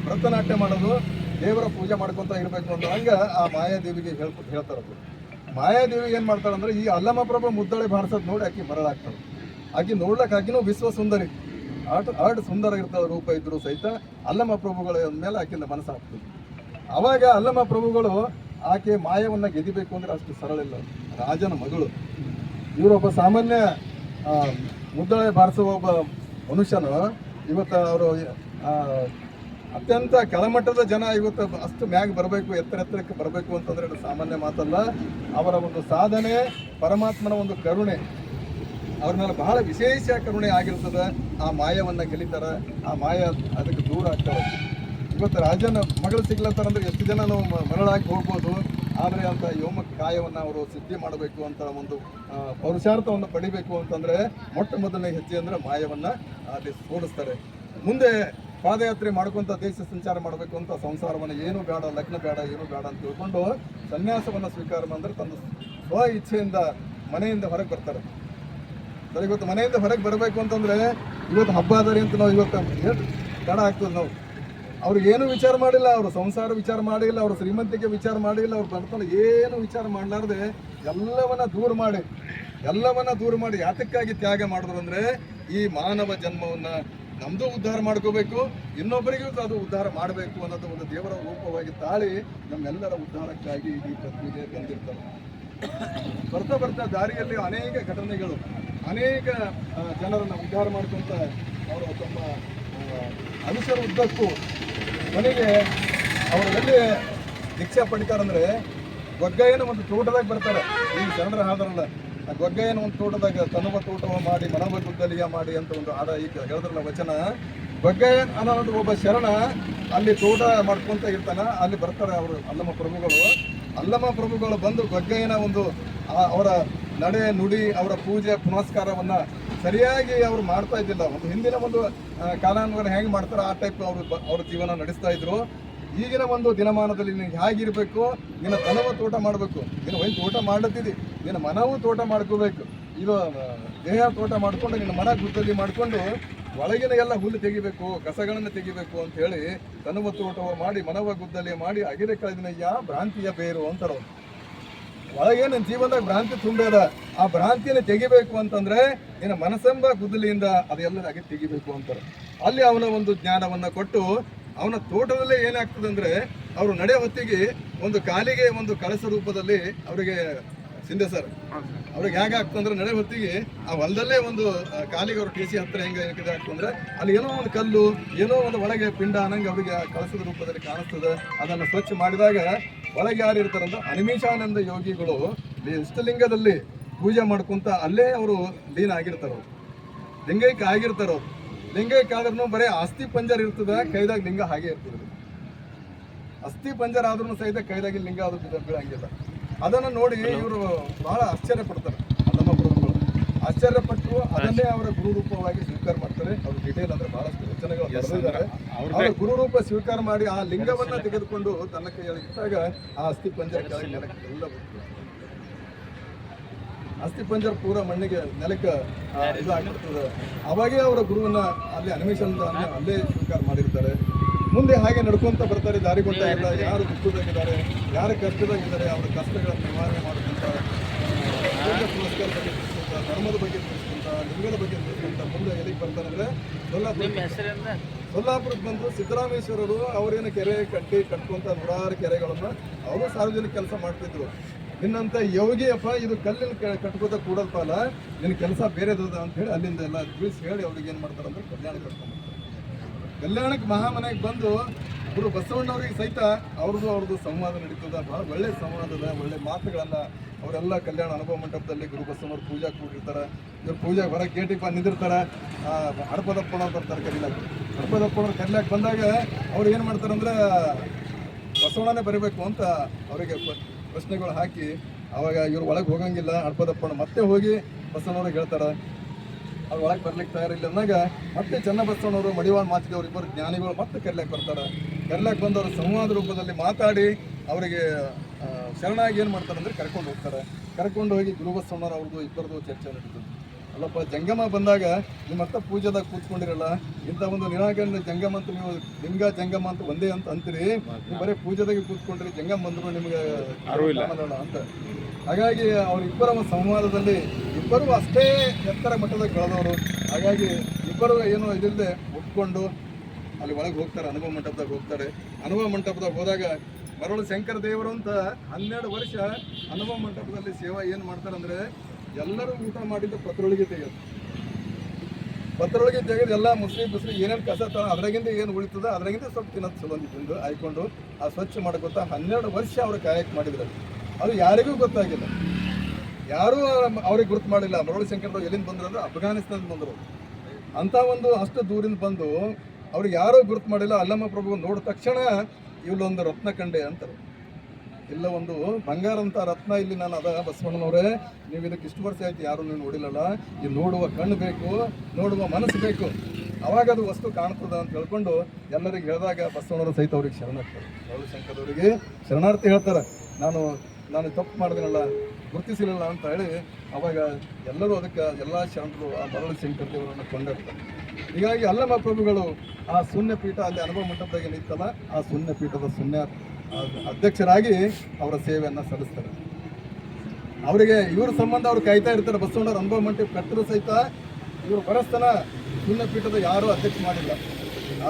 ಭರತನಾಟ್ಯ ಮಾಡೋದು, ದೇವರ ಪೂಜೆ ಮಾಡ್ಕೊತ ಇರಬೇಕು ಅಂತ ಹಂಗೆ ಆ ಮಾಯಾದೇವಿಗೆ ಹೇಳ್ತಾರದು. ಮಾಯಾದೇವಿ ಏನು ಮಾಡ್ತಾಳಂದ್ರೆ, ಈ ಅಲ್ಲಮ ಪ್ರಭು ಮುದ್ದಳೆ ಬಾರಿಸೋದು ನೋಡಿ ಆಕೆ ಮರಳಾಗ್ತಾಳೆ. ಆಕೆ ನೋಡ್ಲಕ್ಕೆ ಆಕಿನೂ ವಿಶ್ವ ಸುಂದರಿ, ಆಟ ಸುಂದರ ಇರ್ತಾಳೆ ರೂಪ ಇದ್ರು ಸಹಿತ ಅಲ್ಲಮ ಪ್ರಭುಗಳ ಮೇಲೆ ಆಕಿಂದ ಮನಸ್ಸಾಗ್ತದೆ. ಅವಾಗ ಅಲ್ಲಮ ಪ್ರಭುಗಳು ಆಕೆ ಮಾಯವನ್ನ ಗೆದಿಬೇಕು ಅಂದ್ರೆ ಅಷ್ಟು ಸರಳ ಇಲ್ಲ. ರಾಜನ ಮಗಳು, ಇವರೊಬ್ಬ ಸಾಮಾನ್ಯ ಮುದ್ದಳೆ ಬಾರಿಸುವ ಒಬ್ಬ ಮನುಷ್ಯನು ಇವತ್ತು ಅವರು ಅತ್ಯಂತ ಕೆಳಮಟ್ಟದ ಜನ ಇವತ್ತು ಅಷ್ಟು ಮ್ಯಾಗ್ ಬರಬೇಕು, ಎತ್ತರಕ್ಕೆ ಬರಬೇಕು ಅಂತಂದ್ರೆ ಅದು ಸಾಮಾನ್ಯ ಮಾತಲ್ಲ. ಅವರ ಒಂದು ಸಾಧನೆ, ಪರಮಾತ್ಮನ ಒಂದು ಕರುಣೆ ಅವ್ರ ಮೇಲೆ ಬಹಳ ವಿಶೇಷ ಕರುಣೆ ಆಗಿರ್ತದೆ. ಆ ಮಾಯವನ್ನು ಗೆಲಿತಾರ, ಆ ಮಾಯ ಅದಕ್ಕೆ ದೂರ ಆಗ್ತಾರೆ. ಇವತ್ತು ರಾಜನ ಮಗಳು ಸಿಗ್ಲತ್ತಾರಂದ್ರೆ ಎಷ್ಟು ಜನ ನಾವು ಮರಳಾಗಿ ಹೋಗ್ಬೋದು, ಆದರೆ ಅಂತ ಯೋಮ ಕಾಯವನ್ನು ಅವರು ಸಿದ್ಧಿ ಮಾಡಬೇಕು ಅಂತ ಒಂದು ಪೌರುಷಾರ್ಥವನ್ನು ಪಡಿಬೇಕು ಅಂತಂದರೆ ಮೊಟ್ಟ ಮೊದಲನೇ ಹೆಜ್ಜೆ ಅಂದರೆ ಮಾಯವನ್ನು ಅಲ್ಲಿ ಸೋಲಿಸ್ತಾರೆ. ಮುಂದೆ ಪಾದಯಾತ್ರೆ ಮಾಡ್ಕೊಂತ ದೇಶ ಸಂಚಾರ ಮಾಡಬೇಕು ಅಂತ ಸಂಸಾರವನ್ನು ಏನು ಬೇಡ, ಲಗ್ನ ಬೇಡ, ಏನು ಬೇಡ ಅಂತ ತಿಳ್ಕೊಂಡು ಸನ್ಯಾಸವನ್ನು ಸ್ವೀಕಾರ ಮಾಡಿದ್ರೆ ತನ್ನ ಸ್ವ ಇಚ್ಛೆಯಿಂದ ಮನೆಯಿಂದ ಹೊರಗೆ ಬರ್ತಾರೆ. ಸರಿ, ಇವತ್ತು ಮನೆಯಿಂದ ಹೊರಗೆ ಬರಬೇಕು ಅಂತಂದರೆ ಇವತ್ತು ಹಬ್ಬ ಅದರಿ ಅಂತ ನಾವು ಇವತ್ತು ಏನು ತಡ ಆಗ್ತದೆ. ನಾವು ಅವ್ರಿಗೆ ಏನು ವಿಚಾರ ಮಾಡಿಲ್ಲ, ಅವರು ಸಂಸಾರ ವಿಚಾರ ಮಾಡಿಲ್ಲ, ಅವ್ರ ಶ್ರೀಮಂತಿಕೆ ವಿಚಾರ ಮಾಡಿಲ್ಲ, ಅವ್ರು ಬರ್ತಲ್ಲ ಏನು ವಿಚಾರ ಮಾಡಲಾರ್ದೆ ಎಲ್ಲವನ್ನ ದೂರ ಮಾಡಿ ಯಾತಕ್ಕಾಗಿ ತ್ಯಾಗ ಮಾಡಿದ್ರು ಅಂದರೆ ಈ ಮಾನವ ಜನ್ಮವನ್ನು ನಮ್ಮದು ಉದ್ಧಾರ ಮಾಡ್ಕೋಬೇಕು, ಇನ್ನೊಬ್ಬರಿಗೂ ಅದು ಉದ್ಧಾರ ಮಾಡಬೇಕು ಅನ್ನೋದು ಒಂದು ದೇವರ ರೂಪವಾಗಿ ತಾಳಿ ನಮ್ಮೆಲ್ಲರ ಉದ್ಧಾರಕ್ಕಾಗಿ ಈ ಪತ್ನಿಗೆ ಬಂದಿರ್ತಾರೆ. ಬರ್ತಾ ದಾರಿಯಲ್ಲಿ ಅನೇಕ ಘಟನೆಗಳು, ಅನೇಕ ಜನರನ್ನು ಉದ್ಧಾರ ಮಾಡ್ಕೊಂತ ಅವರು ತಮ್ಮ ಅನುಸರ ಉದ್ದಕ್ಕೂ ಮನೆಗೆ ಅವರು ಎಲ್ಲಿ ದೀಕ್ಷಾ ಪಡಿತಾರಂದ್ರೆ ಗೊಗ್ಗಯ್ಯನ ಒಂದು ತೋಟದಾಗ ಬರ್ತಾರೆ. ಈ ಶರಣರ ಹಾಡರಲ್ಲ, ಆ ಗೊಗ್ಗಯ್ಯನ ಒಂದು ತೋಟದಾಗ ತನುವ ತೋಟವ ಮಾಡಿ ಮನವ ಗುದ್ದಲಿಯ ಮಾಡಿ ಅಂತ ಒಂದು ಹಾಡ ಈಗ ಹೇಳಿದ್ರಲ್ಲ ವಚನ. ಗೊಗ್ಗಯ್ಯ ಅನ್ನೋದು ಒಬ್ಬ ಶರಣ ಅಲ್ಲಿ ತೋಟ ಮಾಡ್ಕೊಂತ ಇರ್ತಾನ. ಅಲ್ಲಿ ಬರ್ತಾರೆ ಅವರು ಅಲ್ಲಮ ಪ್ರಭುಗಳು ಬಂದು ಗೊಗ್ಗಯ್ಯನ ಒಂದು ಅವರ ನಡೆ ನುಡಿ, ಅವರ ಪೂಜೆ ಪುನಸ್ಕಾರವನ್ನ ಸರಿಯಾಗಿ ಅವ್ರು ಮಾಡ್ತಾ ಇದ್ದಿಲ್ಲ. ಒಂದು ಹಿಂದಿನ ಒಂದು ಕಾಲಾನುಗುಣ ಹೆಂಗೆ ಮಾಡ್ತಾರೋ ಆ ಟೈಪ್ ಅವ್ರ ಜೀವನ ನಡೆಸ್ತಾ ಇದ್ರು. ಈಗಿನ ಒಂದು ದಿನಮಾನದಲ್ಲಿ ನೀನು ಹೇಗಿರಬೇಕು, ನಿನ್ನ ತನವ ತೋಟ ಮಾಡಬೇಕು, ನೀನು ಒಂದು ತೋಟ ಮಾಡತ್ತಿದ್ದಿ, ನಿನ್ನ ಮನವೂ ತೋಟ ಮಾಡ್ಕೋಬೇಕು. ಇದು ದೇಹ ತೋಟ ಮಾಡ್ಕೊಂಡು ನಿನ್ನ ಮನ ಗುದ್ದಲಿ ಮಾಡಿಕೊಂಡು ಒಳಗಿನ ಎಲ್ಲ ಹುಲ್ಲು ತೆಗಿಬೇಕು, ಕಸಗಳನ್ನು ತೆಗಿಬೇಕು ಅಂತ ಹೇಳಿ ತನವ ತೋಟವ ಮಾಡಿ ಮನವ ಗುದ್ದಲಿ ಮಾಡಿ ಅಗಿರೆ ಕಳೆದಿನಯ್ಯ ಭ್ರಾಂತಿಯ ಬೇರು ಅಂತಾರ. ಒಳಗೆ ನನ್ನ ಜೀವನದಾಗ ಭ್ರಾಂತಿ ತುಂಬೇದ, ಆ ಭ್ರಾಂತಿಯನ್ನು ತೆಗಿಬೇಕು ಅಂತಂದ್ರೆ ನಿನ್ನ ಮನಸ್ಸೆಂಬ ಗುದ್ದಲಿಯಿಂದ ಅದೆಲ್ಲ ಅಗಿ ತೆಗಿಬೇಕು ಅಂತಾರೆ. ಅಲ್ಲಿ ಅವನ ಒಂದು ಜ್ಞಾನವನ್ನ ಕೊಟ್ಟು ಅವನ ತೋಟದಲ್ಲೇ ಏನಾಗ್ತದೆ ಅಂದ್ರೆ ಅವರು ನಡೆ ಹೊತ್ತಿಗೆ ಒಂದು ಕಾಲಿಗೆ ಒಂದು ಕಳಸ ರೂಪದಲ್ಲಿ ಅವರಿಗೆ ಸಿಂಧೆ ಸರ್ ಅವ್ರಿಗೆ ಹೇಗೆ ಆಗ್ತಂದ್ರೆ ನಡೆ ಹೊತ್ತಿಗೆ ಆ ಹೊಲದಲ್ಲೇ ಒಂದು ಕಾಲಿಗೆ ಅವ್ರ ಟಿಸಿ ಹತ್ರ ಹೆಂಗೆ ಆಗ್ತಂದ್ರೆ ಅಲ್ಲಿ ಏನೋ ಒಂದು ಕಲ್ಲು, ಏನೋ ಒಂದು ಒಳಗೆ ಪಿಂಡ ಅನ್ನಂಗೆ ಅವರಿಗೆ ಕಳಸದ ರೂಪದಲ್ಲಿ ಕಾಣಿಸ್ತದೆ. ಅದನ್ನು ಸ್ವಚ್ಛ ಮಾಡಿದಾಗ ಒಳಗೆ ಯಾರು ಇರ್ತಾರಂದ್ರೆ ಅನಿಮಿಷಾನಂದ ಯೋಗಿಗಳು ಇಷ್ಟಲಿಂಗದಲ್ಲಿ ಪೂಜೆ ಮಾಡ್ಕೊಂತ ಅಲ್ಲೇ ಅವರು ಲೀನ ಆಗಿರ್ತಾರ. ಲಿಂಗೈಕ್ಯ ಆಗಿರ್ತಾರ. ಲಿಂಗೈಕ್ಯ ಆದ್ರೂ ಬರೀ ಅಸ್ಥಿ ಪಂಜರ ಇರ್ತದ, ಕೈದಾಗ ಲಿಂಗ ಹಾಗೆ ಇರ್ತದೆ. ಅಸ್ಥಿ ಪಂಜರ ಆದ್ರೂ ಸಹಿತ ಕೈದಾಗಿ ಲಿಂಗ ಅದು ಬೀಳಂಗಿಲ್ಲ. ಅದನ್ನು ನೋಡಿ ಇವರು ಬಹಳ ಆಶ್ಚರ್ಯ ಪಡ್ತಾರೆ. ಅಲ್ಲಮ ಪ್ರಭುಗಳು ಆಶ್ಚರ್ಯಪಟ್ಟು ಅದನ್ನೇ ಅವರ ಗುರು ರೂಪವಾಗಿ ಸ್ವೀಕಾರ ಮಾಡ್ತಾರೆ. ಅವ್ರ ಡಿಟೇಲ್ ಅಂದ್ರೆ ಬಹಳಷ್ಟು ವಚನಗಳು ಬರೆದಿದ್ದಾರೆ. ಅವರ ಗುರು ರೂಪ ಸ್ವೀಕಾರ ಮಾಡಿ ಆ ಲಿಂಗವನ್ನ ತೆಗೆದುಕೊಂಡು ತನ್ನ ಕೈಯಲ್ಲಿ ಇಟ್ಟಾಗ ಆ ಅಸ್ಥಿ ಪಂಜರ ಕೆಳಗೆ ನೆಲಕ್ಕೆ ಎಲ್ಲ ಬರ್ತದೆ. ಅಸ್ಥಿ ಪಂಜರ ಪೂರ ಮಣ್ಣಿಗೆ ನೆಲಕ್ಕೆ ಇದು ಆಗಿರ್ತದೆ. ಅವಾಗೇ ಅವರ ಗುರುವನ್ನ ಅಲ್ಲಿ ಅನಿಮೇಷನ್ ಅಲ್ಲೇ ಸ್ವೀಕಾರ ಮಾಡಿರ್ತಾರೆ. ಮುಂದೆ ಹಾಗೆ ನಡ್ಕೊಂತ ಬರ್ತಾರೆ. ದಾರಿಗೊಂಡ ಎಲ್ಲ ಯಾರು ದುಃಖದಾಗಿದ್ದಾರೆ, ಯಾರು ಕಷ್ಟದಾಗಿದ್ದಾರೆ, ಅವರ ಕಷ್ಟಗಳನ್ನು ನಿವಾರಣೆ ಮಾಡ್ಕೊಂತ ಪುರಸ್ಕಾರ ಬಗ್ಗೆ ತಿಳಿಸ್ಕೊಂತ, ಧರ್ಮದ ಬಗ್ಗೆ ತಿಳಿಸ್ಕೊಂತ, ಲಿಂಗದ ಬಗ್ಗೆ ತಿಳಿಸ್ಕೊಂತ ಮುಂದೆ ಎಲ್ಲಿಗೆ ಬರ್ತಾರಂದ್ರೆ ಸೊಲ್ಲಾಪುರಕ್ಕೆ ಬಂದು ಸಿದ್ದರಾಮೇಶ್ವರರು ಅವರೇನು ಕೆರೆ ಕಟ್ಕೊಂತ ನೂರಾರು ಕೆರೆಗಳನ್ನು ಅವರು ಸಾರ್ವಜನಿಕ ಕೆಲಸ ಮಾಡ್ತಿದ್ರು. ನಿನ್ನಂತ ಯೋಗಿಯಪ್ಪ ಇದು ಕಲ್ಲಿನ ಕಟ್ಕೋತ ಕೂಡಲ್ಪ ಅಲ್ಲ, ನಿನ್ನ ಕೆಲಸ ಬೇರೆದದ ಅಂತ ಹೇಳಿ ಅಲ್ಲಿಂದ ಎಲ್ಲ ತಿಳಿಸಿ ಹೇಳಿ ಅವ್ರಿಗೆ ಏನು ಮಾಡ್ತಾರಂದ್ರೆ ಕಲ್ಯಾಣ ಕಟ್ಕೊಂಡು ಕಲ್ಯಾಣಕ್ಕೆ ಮಹಾಮನೆಗೆ ಬಂದು ಗುರು ಬಸವಣ್ಣವ್ರಿಗೆ ಸಹಿತ ಅವ್ರದ್ದು ಸಂವಾದ ನಡೀತದ. ಭಾಳ ಒಳ್ಳೆ ಸಂವಾದದ, ಒಳ್ಳೆ ಮಾತುಗಳನ್ನು ಅವರೆಲ್ಲ ಕಲ್ಯಾಣ ಅನುಭವ ಮಂಟಪದಲ್ಲಿ ಗುರು ಬಸವಣ್ಣವ್ರು ಪೂಜಾ ಕೂಡಿರ್ತಾರೆ. ಇವ್ರು ಪೂಜೆ ಹೊರಗೆ ಗೇಟಿಗೆ ನಿಂದಿರ್ತಾರೆ. ಹಡಪದಪ್ಪನವ್ರು ಬರ್ತಾರೆ ಕರಿಲಾಕ. ಹಡಪದಪ್ಪನವ್ರು ಕರಿಲಾಕ ಬಂದಾಗ ಅವ್ರು ಏನು ಮಾಡ್ತಾರಂದ್ರೆ ಬಸವಣ್ಣನೇ ಬರೀಬೇಕು ಅಂತ ಅವರಿಗೆ ಪ್ರಶ್ನೆಗಳು ಹಾಕಿ ಅವಾಗ ಇವ್ರು ಒಳಗೆ ಹೋಗಂಗಿಲ್ಲ. ಹಡಪದಪ್ಪನ ಮತ್ತೆ ಹೋಗಿ ಬಸವಣ್ಣವ್ರಿಗೆ ಹೇಳ್ತಾರೆ. ಅವ್ರು ಒಳಗೆ ಬರ್ಲಿಕ್ಕೆ ತಯಾರಿಲ್ಲ ಅಂದಾಗ ಮತ್ತೆ ಚನ್ನಬಸವಣ್ಣವರು ಮಡಿವಾಳ ಮಾಚಿದವ್ರು ಇಬ್ಬರು ಜ್ಞಾನಿಗಳು ಮತ್ತೆ ಕರ್ಲಾಕ್ ಬರ್ತಾರೆ. ಕರ್ಲಾಕ್ ಬಂದವರು ಸಂವಾದ ರೂಪದಲ್ಲಿ ಮಾತಾಡಿ ಅವರಿಗೆ ಶರಣಾಗಿ ಏನು ಮಾಡ್ತಾರೆ ಅಂದರೆ ಕರ್ಕೊಂಡು ಹೋಗ್ತಾರೆ. ಕರ್ಕೊಂಡು ಹೋಗಿ ಗುರು ಬಸವಣ್ಣವ್ರು ಅವ್ರದ್ದು ಇಬ್ಬರದು ಚರ್ಚೆ ನಡೀತದೆ. ಅಲ್ಲಪ್ಪ ಜಂಗಮ ಬಂದಾಗ ನಿಮ್ಮ ಹತ್ತ ಪೂಜೆದಾಗ ಕೂತ್ಕೊಂಡಿರಲ್ಲ, ಇಂಥ ಒಂದು ನಿರಾಕರಣೆ ಜಂಗಮ ಅಂತ ನೀವು ಲಿಂಗ ಜಂಗಮ ಅಂತ ಒಂದೇ ಅಂತ ಅಂತೀರಿ, ನೀವು ಬರೀ ಪೂಜೆದಾಗೆ ಕೂತ್ಕೊಂಡ್ರಿ, ಜಂಗಮ ಬಂದ್ರು ನಿಮಗೆ ಅಂತ. ಹಾಗಾಗಿ ಅವರಿಬ್ಬರ ಒಂದು ಸಂವಾದದಲ್ಲಿ ಇಬ್ಬರು ಅಷ್ಟೇ ಎತ್ತರ ಮಟ್ಟದಾಗ ಬೆಳೆದವರು. ಹಾಗಾಗಿ ಇಬ್ಬರು ಏನು ಇದಿಲ್ಲದೆ ಒಪ್ಕೊಂಡು ಅಲ್ಲಿ ಒಳಗೆ ಹೋಗ್ತಾರೆ. ಅನುಭವ ಮಂಟಪದಾಗ ಹೋಗ್ತಾರೆ. ಅನುಭವ ಮಂಟಪದಾಗ ಹೋದಾಗ ಮರಳು ಶಂಕರ ದೇವರು ಅಂತ 12 ವರ್ಷ ಹನುಮ ಮಂಟಪದಲ್ಲಿ ಸೇವಾ ಏನು ಮಾಡ್ತಾರಂದ್ರೆ ಎಲ್ಲರೂ ಊಟ ಮಾಡಿದ್ದು ಪತ್ರೊಳಗೆ ತೆಗೆದು ಎಲ್ಲ ಮುಸ್ಲಿಂ ಏನೇನು ಕಸ ತರ ಅದ್ರಾಗಿಂದ ಏನು ಉಳಿತದ ಅದ್ರಾಗಿಂದ ಸ್ವಲ್ಪ ತಿನ್ನೋದು ಚಲೋ ತಿಂದು ಆಯ್ಕೊಂಡು ಆ ಸ್ವಚ್ಛ ಮಾಡ್ಕೊತಾ 12 ವರ್ಷ ಅವ್ರು ಕಾಯಕ ಮಾಡಿದ್ರು. ಅದು ಯಾರಿಗೂ ಗೊತ್ತಾಗಿಲ್ಲ, ಯಾರೂ ಅವ್ರಿಗೆ ಗುರುತು ಮಾಡಿಲ್ಲ. ಮರಳು ಶಂಕರದವ್ರು ಎಲ್ಲಿಂದ ಬಂದ್ರು ಅಂದ್ರೆ ಅಫ್ಘಾನಿಸ್ತಾನದಿಂದ ಬಂದರು. ಅಂತ ಒಂದು ಅಷ್ಟು ದೂರಿಂದ ಬಂದು ಅವ್ರಿಗೆ ಯಾರೂ ಗುರುತು ಮಾಡಿಲ್ಲ. ಅಲ್ಲಮ್ಮ ಪ್ರಭು ನೋಡಿದ ತಕ್ಷಣ ಇಲ್ಲೊಂದು ರತ್ನ ಕಂಡೆ ಅಂತಾರೆ. ಇಲ್ಲ ಒಂದು ಬಂಗಾರ ಅಂತ ರತ್ನ ಇಲ್ಲಿ ನಾನು ಅದ ಬಸವಣ್ಣನವರೇ, ನೀವು ಇದಕ್ಕೆ ಇಷ್ಟು ವರ್ಷ ಆಯ್ತು ಯಾರು ನೀವು ನೋಡಿಲ್ಲಲ್ಲ, ಇದು ನೋಡುವ ಕಣ್ಣು ಬೇಕು, ನೋಡುವ ಮನಸ್ಸು ಬೇಕು, ಅವಾಗ ಅದು ವಸ್ತು ಕಾಣ್ತದ ಅಂತ ಹೇಳ್ಕೊಂಡು ಎಲ್ಲರಿಗೆ ಹೇಳಿದಾಗ ಬಸವಣ್ಣವರು ಸಹಿತ ಅವ್ರಿಗೆ ಶರಣಾಗ್ತಾರೆ. ಮರಳು ಶಂಕರದವರಿಗೆ ಶರಣಾರ್ಥಿ ಹೇಳ್ತಾರೆ, ನಾನು ತಪ್ಪು ಮಾಡಿದಿನಲ್ಲ, ಗುರುತಿಸಿರಲಿಲ್ಲ ಅಂತ ಹೇಳಿ ಅವಾಗ ಎಲ್ಲರೂ ಅದಕ್ಕೆ ಎಲ್ಲ ಶರಣರು ಆ ಮರಳು ಶಂಕರ ದೇವರನ್ನು ಕೊಂಡಾಡ್ತಾರೆ. ಹೀಗಾಗಿ ಅಲ್ಲಮ್ಮ ಪ್ರಭುಗಳು ಆ ಶೂನ್ಯ ಪೀಠ ಅಲ್ಲಿ ಅನುಭವ ಮಂಟಪದಾಗ ನಿಂತಲ್ಲ, ಆ ಶೂನ್ಯ ಪೀಠದ ಅಧ್ಯಕ್ಷರಾಗಿ ಅವರ ಸೇವೆಯನ್ನು ಸಲ್ಲಿಸ್ತಾರೆ. ಅವರಿಗೆ ಇವ್ರ ಸಂಬಂಧ ಅವ್ರು ಕಾಯ್ತಾ ಇರ್ತಾರೆ. ಬಸವಣ್ಣವ್ರ ಅನುಭವ ಮಂಟಪ ಕಟ್ಟರು ಸಹಿತ ಇವರು ಬರಸ್ತನ ಶೂನ್ಯ ಪೀಠದ ಯಾರೂ ಅಧ್ಯಕ್ಷ ಮಾಡಿಲ್ಲ.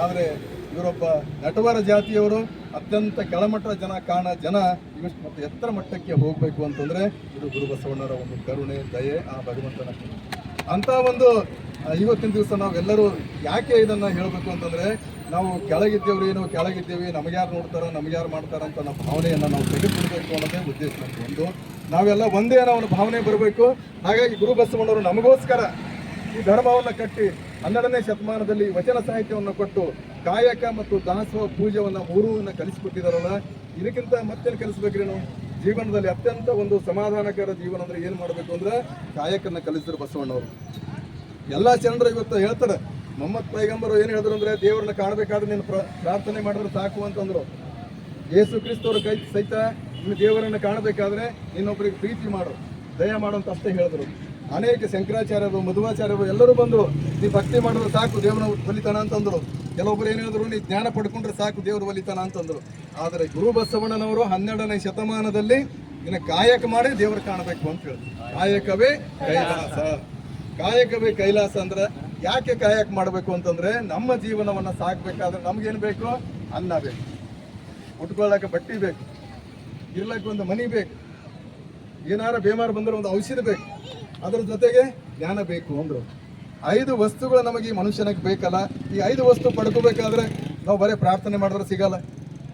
ಆದರೆ ಇವರೊಬ್ಬ ನಟವರ ಜಾತಿಯವರು, ಅತ್ಯಂತ ಕೆಳಮಟ್ಟ ಜನ ಇವಿಷ್ಟು ಮತ್ತು ಎತ್ತರ ಮಟ್ಟಕ್ಕೆ ಹೋಗಬೇಕು ಅಂತಂದರೆ ಇದು ಗುರು ಬಸವಣ್ಣರ ಒಂದು ಕರುಣೆ, ದಯೆ, ಆ ಭಗವಂತನ ಅಂಥ ಒಂದು ಇವತ್ತಿನ ದಿವಸ ನಾವೆಲ್ಲರೂ ಯಾಕೆ ಇದನ್ನು ಹೇಳಬೇಕು ಅಂತಂದರೆ, ನಾವು ಕೆಳಗಿದ್ದೇವೆ, ನಮಗ್ಯಾರು ನೋಡ್ತಾರೆ, ನಮಗ್ಯಾರು ಮಾಡ್ತಾರೆ ಅಂತ ನಮ್ಮ ಭಾವನೆಯನ್ನು ನಾವು ತೆಗೆದುಕೊಳ್ಬೇಕು ಅನ್ನೋದೇ ಉದ್ದೇಶ ನಮ್ಮದು. ಒಂದು ನಾವೆಲ್ಲ ಒಂದೇ ಅನ್ನೋ ಒಂದು ಭಾವನೆ ಬರಬೇಕು. ಹಾಗಾಗಿ ಗುರು ಬಸವಣ್ಣವರು ನಮಗೋಸ್ಕರ ಈ ಧರ್ಮವನ್ನು ಕಟ್ಟಿ 12ನೇ ಶತಮಾನದಲ್ಲಿ ವಚನ ಸಾಹಿತ್ಯವನ್ನು ಕೊಟ್ಟು ಕಾಯಕ ಮತ್ತು ದಾಸೋಹ ಪೂಜೆಯನ್ನು ಮೂರನ್ನು ಕಲಿಸಿಕೊಟ್ಟಿದ್ದಾರಲ್ಲ, ಇದಕ್ಕಿಂತ ಮತ್ತೇನು ಕಲಿಸ್ಬೇಕ್ರಿ ನಾವು ಜೀವನದಲ್ಲಿ? ಅತ್ಯಂತ ಒಂದು ಸಮಾಧಾನಕರ ಜೀವನ ಅಂದರೆ ಏನು ಮಾಡಬೇಕು ಅಂದರೆ ಕಾಯಕನ್ನು ಕಲಿಸಿದ್ರು ಬಸವಣ್ಣವರು. ಎಲ್ಲ ಶರಣರು ಇವತ್ತು ಹೇಳ್ತಾರೆ, ಮೊಹಮ್ಮದ್ ಪೈಗಂಬರು ಏನು ಹೇಳಿದ್ರು ಅಂದರೆ, ದೇವರನ್ನ ಕಾಣಬೇಕಾದ್ರೆ ನೀನು ಪ್ರಾರ್ಥನೆ ಮಾಡಿದ್ರೆ ಸಾಕು ಅಂತಂದರು. ಯೇಸು ಕ್ರಿಸ್ತವ್ರ ಸಹಿತ ನೀನು ದೇವರನ್ನು ಕಾಣಬೇಕಾದ್ರೆ ಇನ್ನೊಬ್ಬರಿಗೆ ಪ್ರೀತಿ ಮಾಡು, ದಯ ಮಾಡು ಅಂತ ಅಷ್ಟೇ ಹೇಳಿದ್ರು. ಅನೇಕ ಶಂಕರಾಚಾರ್ಯರು, ಮಧ್ವಾಚಾರ್ಯರು ಎಲ್ಲರೂ ಬಂದರು, ನೀ ಭಕ್ತಿ ಮಾಡಿದ್ರೆ ಸಾಕು ದೇವರ ಒಲಿತಾನ ಅಂತಂದರು. ಕೆಲವೊಬ್ಬರು ಏನು ಹೇಳಿದ್ರು, ನೀ ಜ್ಞಾನ ಪಡ್ಕೊಂಡ್ರೆ ಸಾಕು ದೇವರು ಒಲಿತಾನ ಅಂತಂದರು. ಆದರೆ ಗುರು ಬಸವಣ್ಣನವರು 12ನೇ ಶತಮಾನದಲ್ಲಿ ಇನ್ನು ಕಾಯಕ ಮಾಡಿ ದೇವರು ಕಾಣಬೇಕು ಅಂತ ಹೇಳಿದ್ರು. ಕಾಯಕವೇ ಕೈಲಾಸ ಅಂದ್ರೆ ಯಾಕೆ ಕಾಯಕ ಮಾಡಬೇಕು ಅಂತಂದ್ರೆ, ನಮ್ಮ ಜೀವನವನ್ನು ಸಾಕಬೇಕಾದ್ರೆ ನಮ್ಗೇನು ಬೇಕು? ಅನ್ನ ಬೇಕು, ಉಟ್ಕೊಳ್ಳೋಕೆ ಬಟ್ಟೆ ಬೇಕು, ಇರ್ಲಕ್ಕೆ ಒಂದು ಮನಿ ಬೇಕು, ಏನಾರ ಬೇಮಾರು ಬಂದ್ರೆ ಒಂದು ಔಷಧಿ ಬೇಕು, ಅದರ ಜೊತೆಗೆ ಜ್ಞಾನ ಬೇಕು ಅಂದರು. 5 ವಸ್ತುಗಳು ನಮಗೆ ಈ ಮನುಷ್ಯನಿಗೆ ಬೇಕಲ್ಲ. ಈ 5 ವಸ್ತು ಪಡ್ಕೋಬೇಕಾದ್ರೆ ನಾವು ಬರೀ ಪ್ರಾರ್ಥನೆ ಮಾಡಿದ್ರೆ ಸಿಗಲ್ಲ,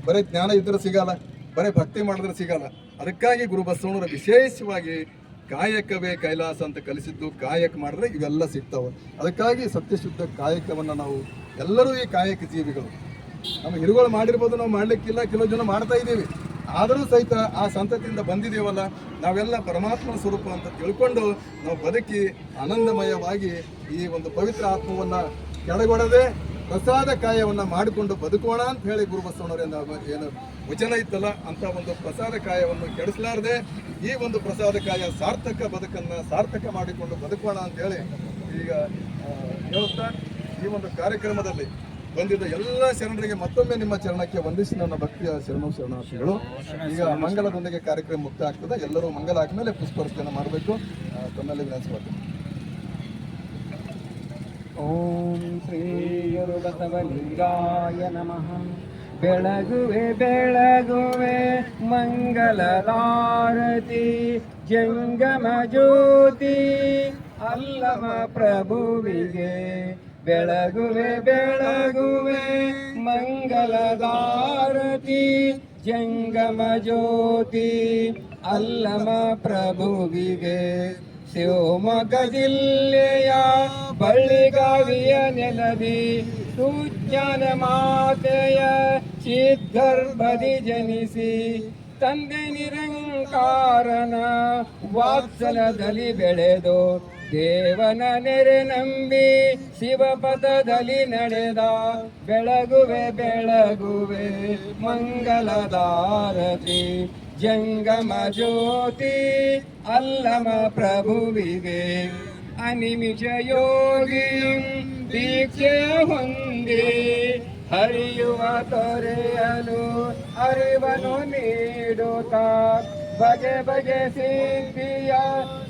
ಬರೀ ಜ್ಞಾನ ಇದ್ರೆ ಸಿಗಲ್ಲ, ಬರೀ ಭಕ್ತಿ ಮಾಡಿದ್ರೆ ಸಿಗಲ್ಲ. ಅದಕ್ಕಾಗಿ ಗುರು ಬಸವಣ್ಣವರು ವಿಶೇಷವಾಗಿ ಕಾಯಕವೇ ಕೈಲಾಸ ಅಂತ ಕಲಿಸಿದ್ದು. ಕಾಯಕ ಮಾಡಿದ್ರೆ ಇವೆಲ್ಲ ಸಿಗ್ತಾವೆ. ಅದಕ್ಕಾಗಿ ಸತ್ಯಶುದ್ಧ ಕಾಯಕವನ್ನು ನಾವು ಎಲ್ಲರೂ ಈ ಕಾಯಕ ಜೀವಿಗಳು. ನಮ್ಮ ಹಿರುಗಳು ಮಾಡಿರ್ಬೋದು, ನಾವು ಮಾಡಲಿಕ್ಕಿಲ್ಲ, ಕೆಲವು ಜನ ಮಾಡ್ತಾ ಇದ್ದೀವಿ. ಆದರೂ ಸಹಿತ ಆ ಸಂತತಿಯಿಂದ ಬಂದಿದ್ದೇವಲ್ಲ, ನಾವೆಲ್ಲ ಪರಮಾತ್ಮನ ಸ್ವರೂಪ ಅಂತ ತಿಳ್ಕೊಂಡು ನಾವು ಬದುಕಿ ಆನಂದಮಯವಾಗಿ ಈ ಒಂದು ಪವಿತ್ರ ಆತ್ಮವನ್ನು ಕೆಳಗೊಡದೆ ಪ್ರಸಾದ ಕಾಯವನ್ನು ಮಾಡಿಕೊಂಡು ಬದುಕೋಣ ಅಂತ ಹೇಳಿ ಗುರು ಬಸವಣ್ಣವರಿಂದ ಏನು ವಚನ ಇತ್ತಲ್ಲ, ಅಂಥ ಒಂದು ಪ್ರಸಾದ ಕಾಯವನ್ನು ಕೆಡಿಸಲಾರದೆ ಈ ಒಂದು ಪ್ರಸಾದ ಕಾಯ ಸಾರ್ಥಕ ಬದುಕನ್ನು ಸಾರ್ಥಕ ಮಾಡಿಕೊಂಡು ಬದುಕೋಣ ಅಂತೇಳಿ ಈಗ ಹೇಳುತ್ತಾ ಈ ಒಂದು ಕಾರ್ಯಕ್ರಮದಲ್ಲಿ ಬಂದಿದ್ದ ಎಲ್ಲ ಶರಣರಿಗೆ ಮತ್ತೊಮ್ಮೆ ನಿಮ್ಮ ಚರಣಕ್ಕೆ ವಂದಿಸಿ ನನ್ನ ಭಕ್ತಿಯ ಶರಣಾರ್ಥಿಗಳು. ಈಗ ಮಂಗಲದೊಂದಿಗೆ ಕಾರ್ಯಕ್ರಮ ಮುಕ್ತ ಆಗ್ತದೆ. ಎಲ್ಲರೂ ಮಂಗಲ ಆದ್ಮೇಲೆ ಪುಷ್ಪಾರ್ಚನೆ ಮಾಡಬೇಕು. ತಮ್ಮಲ್ಲಿ ವಿನಂತಿಸ್ಕೊಳ್ತೀನಿ. ಓಂ ಶ್ರೀ ಗುರು ಬಸವಲಿಂಗಾಯ ನಮಃ. ಬೆಳಗುವೆ ಮಂಗಲದಾರತಿ, ಜಂಗಮ ಜ್ಯೋತಿ ಅಲ್ಲಮ ಪ್ರಭುವಿಗೆ. ಬೆಳಗುವೆ ಮಂಗಲದಾರತಿ, ಜಂಗಮ ಜ್ಯೋತಿ ಅಲ್ಲಮ ಪ್ರಭುವಿಗೆ. ಶಿವಮೊಗ್ಗ ಜಿಲ್ಲೆಯ ಬಳ್ಳಿಗಾವಿಯ ನೆಲದಿ ಸುಜ್ಞಾನ ಮಾತೆಯ ಚಿದ್ಗರ್ಭದಿ ಜನಿಸಿ, ತಂದೆ ನಿರಂಕಾರನ ವಾತ್ಸಲದಲ್ಲಿ ಬೆಳೆದು ದೇವನ ನೆರೆ ನಂಬಿ ಶಿವಪಥದಲ್ಲಿ ನಡೆದ. ಬೆಳಗುವೆ ಮಂಗಲದಾರತಿ, ಜಂಗಮ ಜ್ಯೋತಿ ಅಲ್ಲಮ ಪ್ರಭುವಿಗೆ. ಅನಿಮಿಷ ಯೋಗಿ ದೀಕ್ಷೆ ಹೊಂದಿ ಹರಿಯುವ ತೊರೆಯಲು ಅರಿವನ್ನು ನೀಡುತ್ತಾ, ಬಗೆ ಸಿದ್ಧಿಯ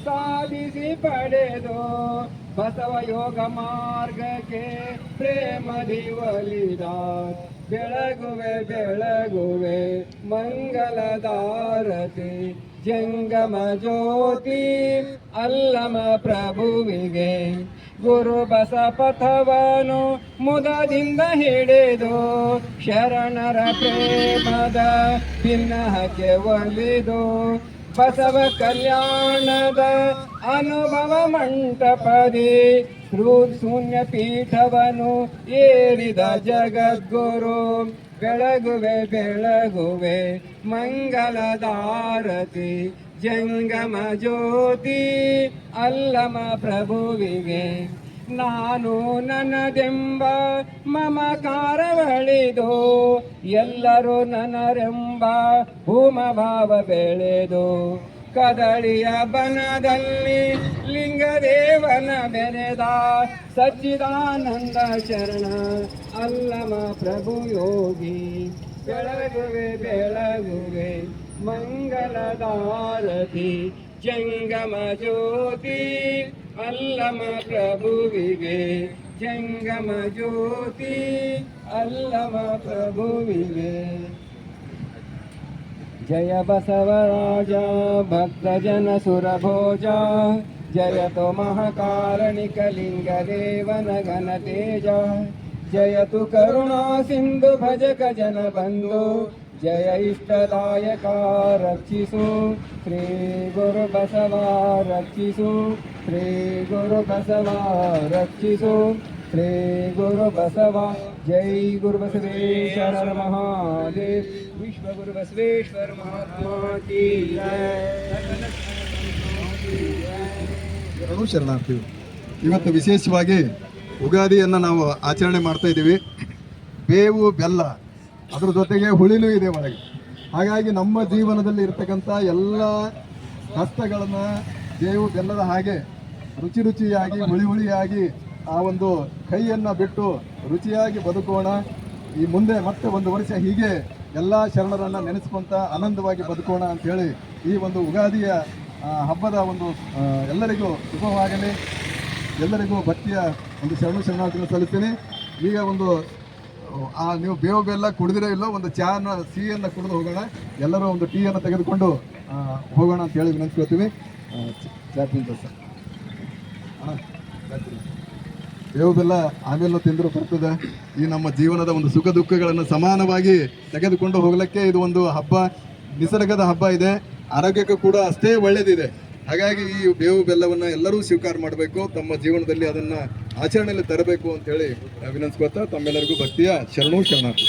ಸಾಧಿಸಿ ಪಡೆದು ಬಸವ ಯೋಗ ಮಾರ್ಗಕ್ಕೆ ಪ್ರೇಮದಿ ಒಲಿದ ಬೆಳಗುವೆ ಬೆಳಗುವೆ ಮಂಗಲದಾರತಿ ಜಂಗಮ ಜ್ಯೋತಿ ಅಲ್ಲಮ ಪ್ರಭುವಿಗೆ ಗುರು ಬಸಪಥವನು ಮುದದಿಂದ ಹಿಡಿದು ಶರಣರ ಪ್ರೇಮದ ಭಿನ್ನಹಕ್ಕೆ ಒಲಿದು ಬಸವ ಕಲ್ಯಾಣದ ಅನುಭವ ಮಂಟಪದಿ ಶೂನ್ಯ ಪೀಠವನು ಏರಿದ ಜಗದ್ಗುರು ಬೆಳಗುವೆ ಬೆಳಗುವೆ ಮಂಗಲದಾರತಿ ಜಂಗಮ ಜ್ಯೋತಿ ಅಲ್ಲಮ ಪ್ರಭುವಿಗೆ ನಾನು ನನ್ನದೆಂಬ ಮಮಕಾರವಳಿದು ಎಲ್ಲರೂ ನನರೆಂಬ ಭೂಮಭಾವ ಬೆಳೆದು ಕದಳಿಯ ಬನದಲ್ಲಿ ಲಿಂಗದೇವನ ಬೆರೆದ ಸಚ್ಚಿದಾನಂದ ಶರಣ ಅಲ್ಲಮ ಪ್ರಭು ಯೋಗಿ ಬೆಳಗುವೆ ಬೆಳಗುವೆ ಮಂಗಲದಾರತಿ ಜಂಗಮ ಜ್ಯೋತಿ ಅಲ್ಲಮ ಪ್ರಭುವಿಗೆ ಜಂಗಮ ಜ್ಯೋತಿ ಅಲ್ಲಮ ಪ್ರಭುವಿಗೆ ಜಯ ಬಸವರಾಜ ಭಕ್ತಜನ ಸುರಭೋಜ ಜಯತು ಮಹಾಕಾರಣಿಕ ಲಿಂಗದೇವನ ಘನತೇಜ ಜಯತು ಕರುಣಾ ಸಿಂಧು ಭಜಕ ಜನ ಬಂಧು ಜಯ ಇಷ್ಟದಾಯಕ ರಕ್ಷಿಸು ಶ್ರೀ ಗುರು ಬಸವ ರಕ್ಷಿಸು ಶ್ರೀ ಗುರು ಬಸವ ರಕ್ಷಿಸು ಶ್ರೀ ಗುರು ಬಸವ ಜೈ ಗುರು ಬಸವೇಶ್ವರ ಮಹಾದೇವ್ ವಿಶ್ವ ಗುರು ಬಸವೇಶ್ವರ ಮಹಾತ್ಮ ಕೀ ಶರಣು ಶರಣಾರ್ಥಿಗಳು. ಇವತ್ತು ವಿಶೇಷವಾಗಿ ಉಗಾದಿಯನ್ನು ನಾವು ಆಚರಣೆ ಮಾಡ್ತಾ ಇದ್ದೀವಿ. ಬೇವು ಬೆಲ್ಲ ಅದ್ರ ಜೊತೆಗೆ ಹುಳಿನೂ ಇದೆ ಒಳಗೆ. ಹಾಗಾಗಿ ನಮ್ಮ ಜೀವನದಲ್ಲಿ ಇರ್ತಕ್ಕಂಥ ಎಲ್ಲ ಕಷ್ಟಗಳನ್ನು ಬೇವು ಬೆಲ್ಲದ ಹಾಗೆ ರುಚಿ ರುಚಿಯಾಗಿ ಹುಳಿಯಾಗಿ ಆ ಒಂದು ಕೈಯನ್ನು ಬಿಟ್ಟು ರುಚಿಯಾಗಿ ಬದುಕೋಣ. ಈ ಮುಂದೆ ಮತ್ತೆ ಒಂದು ವರ್ಷ ಹೀಗೆ ಎಲ್ಲ ಶರಣರನ್ನು ನೆನೆಸ್ಕೊಂತ ಆನಂದವಾಗಿ ಬದುಕೋಣ ಅಂಥೇಳಿ ಈ ಒಂದು ಉಗಾದಿಯ ಹಬ್ಬದ ಒಂದು ಎಲ್ಲರಿಗೂ ಶುಭವಾಗಲಿ. ಎಲ್ಲರಿಗೂ ಭಕ್ತಿಯ ಒಂದು ಶರಣಾರ್ಥಿಗಳನ್ನು ಸಲ್ಲಿಸ್ತೀನಿ. ಈಗ ಒಂದು ನೀವು ಬೇವು ಬೆಲ್ಲ ಕುಡಿದಿರೋ ಇಲ್ಲೋ ಒಂದು ಚಾನ ಸಿಹಿಯನ್ನು ಕುಡಿದು ಹೋಗೋಣ. ಎಲ್ಲರೂ ಒಂದು ಟೀಯನ್ನು ತೆಗೆದುಕೊಂಡು ಹೋಗೋಣ ಅಂತ ಹೇಳಿ ವಿನಂತಿಸ್ಕೊಳ್ತೀವಿ. ಬೇವು ಬೆಲ್ಲ ಆಮೇಲೆ ತಿಂದರೂ ಬರ್ತದೆ. ಈ ನಮ್ಮ ಜೀವನದ ಒಂದು ಸುಖ ದುಃಖಗಳನ್ನು ಸಮಾನವಾಗಿ ತೆಗೆದುಕೊಂಡು ಹೋಗಲಿಕ್ಕೆ ಇದು ಒಂದು ಹಬ್ಬ, ನಿಸರ್ಗದ ಹಬ್ಬ ಇದೆ. ಆರೋಗ್ಯಕ್ಕೂ ಕೂಡ ಅಷ್ಟೇ ಒಳ್ಳೆಯದಿದೆ. ಹಾಗಾಗಿ ಈ ಬೇವು ಬೆಲ್ಲವನ್ನು ಎಲ್ಲರೂ ಸ್ವೀಕಾರ ಮಾಡಬೇಕು, ತಮ್ಮ ಜೀವನದಲ್ಲಿ ಅದನ್ನು ಆಚರಣೆಯಲ್ಲಿ ತರಬೇಕು ಅಂತೇಳಿ ವಿನಂತಿಸ್ಕೊತಾ ತಮ್ಮೆಲ್ಲರಿಗೂ ಭಕ್ತಿಯ ಶರಣು ಶರಣಾರ್ಥಿ.